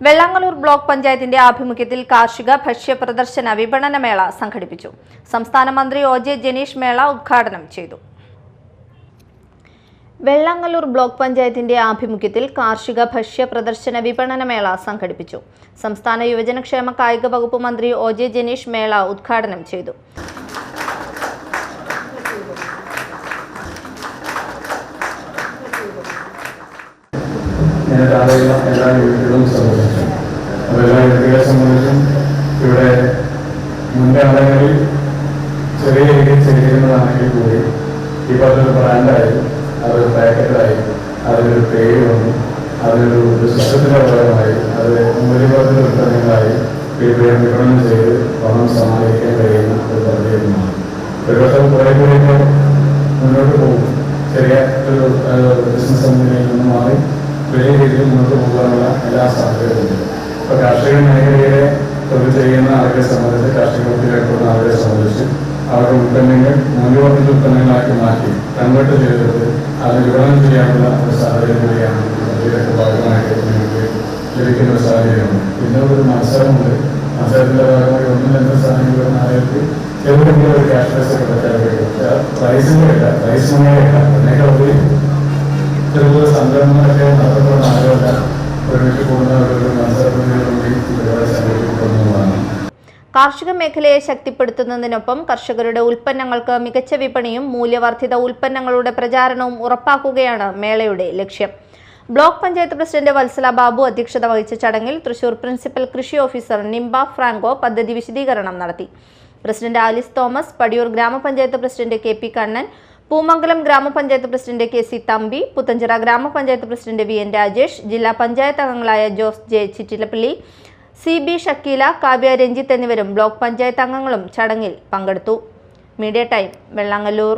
Vellangallur block പഞ്ചായത്തിന്റെ ആഭിമുഖ്യത്തിൽ കാർഷിക ഭക്ഷ്യ പ്രദർശന വിപണന മേള സംഘടിപ്പിച്ചു. സംസ്ഥാന മന്ത്രി ഒ.ജെ. ജനീഷ് മേള ഉദ്ഘാടനം ചെയ്തു. വെള്ളാങ്ങല്ലൂർ ബ്ലോക്ക് പഞ്ചായത്തിന്റെ ആഭിമുഖ്യത്തിൽ കാർഷിക ഭക്ഷ്യ പ്രദർശന വിപണന മേള സംഘടിപ്പിച്ചു. സംസ്ഥാന യുവജനക്ഷേമ കായിക വകുപ്പ് മന്ത്രി ഒ.ജെ. ജനീഷ് മേള ഉദ്ഘാടനം ചെയ്തു. എല്ലാ യൂണിറ്റുകളും സംബന്ധിച്ചു എല്ലാ യൂണിറ്റുകളെ സംബന്ധിച്ചും ഇവിടെ മുൻകാലങ്ങളിൽ ചെറിയ രീതിയിൽ ചെയ്തിരുന്നതാണെങ്കിൽ കൂടി ഈ പറഞ്ഞൊരു ബ്രാൻഡായി അതൊരു പാക്കറ്റായി അതിനൊരു പേര് വന്നു അതിനൊരു സിസ്റ്റത്തിൻ്റെ ഭാഗമായി അത് മൂല്യവർദ്ധിത ഉൽപ്പന്നങ്ങളായി വിപണനം ചെയ്ത് പണം സമാഹരിക്കാൻ കഴിയുന്ന ഒരു പദ്ധതിയുമാണ്. ഒരുപക്ഷെ കുറേ കൂടിയൊക്കെ മുന്നോട്ട് പോകും. ചെറിയ ഒരു ബിസിനസ് കമ്പനിയിൽ നിന്ന് മാറി വലിയ രീതിയിൽ മുന്നോട്ട് പോകാനുള്ള എല്ലാ സാധ്യതകളുണ്ട്. ഇപ്പോൾ കാർഷിക മേഖലയിലെ തൊഴിൽ ചെയ്യുന്ന ആളുകളെ സംബന്ധിച്ച് കാർഷിക വൃത്തിയിലേക്കുള്ള ആളുകളെ സംബന്ധിച്ച് അവരുടെ ഉൽപ്പന്നങ്ങൾ മൂല്യവർദ്ധിത ഉൽപ്പന്നങ്ങളാക്കി മാറ്റി കൺവേർട്ട് ചെയ്തെടുത്ത് അത് വിപണനം ചെയ്യാനുള്ള ഒരു സാഹചര്യം കൂടിയാണ് ഇതിലേക്ക് ഭാഗമായിട്ട് നിങ്ങൾക്ക് ലഭിക്കുന്ന ഒരു സാഹചര്യമുണ്ട്. പിന്നെ ഒരു മത്സരമുണ്ട്. മത്സരത്തിൻ്റെ ഭാഗമായി ഒന്നും രണ്ട് സാധനങ്ങളും ആളുകൾക്ക് എവിടെയെങ്കിലും ഒരു ക്യാഷ് പ്രൈസ് ഒക്കെ പറ്റാൻ കഴിയും. പ്രൈസിൻ്റെ ഇല്ല, പ്രൈസ് മണിയല്ല, അതിനേക്കാൾ ഉപരി ചെറുപുറ സംരംഭങ്ങളൊക്കെ നടത്തപ്പെടുന്ന ആളുകളല്ല ഒരുമിച്ച് കൂടുന്ന ഒരു മത്സരങ്ങളിലൂടെ പരിപാടി സംഘടിപ്പിക്കുന്നതാണ്. കാർഷിക മേഖലയെ ശക്തിപ്പെടുത്തുന്നതിനൊപ്പം കർഷകരുടെ ഉൽപ്പന്നങ്ങൾക്ക് മികച്ച വിപണിയും മൂല്യവർദ്ധിത ഉൽപ്പന്നങ്ങളുടെ പ്രചാരണവും ഉറപ്പാക്കുകയാണ് മേളയുടെ ലക്ഷ്യം. ബ്ലോക്ക് പഞ്ചായത്ത് പ്രസിഡന്റ് വത്സല ബാബു അധ്യക്ഷത വഹിച്ച ചടങ്ങിൽ തൃശൂർ പ്രിൻസിപ്പൽ കൃഷി ഓഫീസർ നിംബ ഫ്രാങ്കോ പദ്ധതി വിശദീകരണം നടത്തി. പ്രസിഡന്റ് ആലിസ് തോമസ്, പടിയൂർ ഗ്രാമപഞ്ചായത്ത് പ്രസിഡന്റ് കെ.പി. കണ്ണൻ, പൂമംഗലം ഗ്രാമപഞ്ചായത്ത് പ്രസിഡന്റ് കെ.സി. തമ്പി, പുത്തഞ്ചിറ ഗ്രാമപഞ്ചായത്ത് പ്രസിഡന്റ് വി.എൻ. രാജേഷ്, ജില്ലാ പഞ്ചായത്ത് അംഗങ്ങളായ ജോസ് ജെ. ചിറ്റിലപ്പള്ളി, സി.ബി. ഷക്കീല, കാവ്യ രഞ്ജിത്ത് എന്നിവരും ബ്ലോക്ക് പഞ്ചായത്ത് അംഗങ്ങളും ചടങ്ങിൽ പങ്കെടുത്തു. Media time, Vellangallur.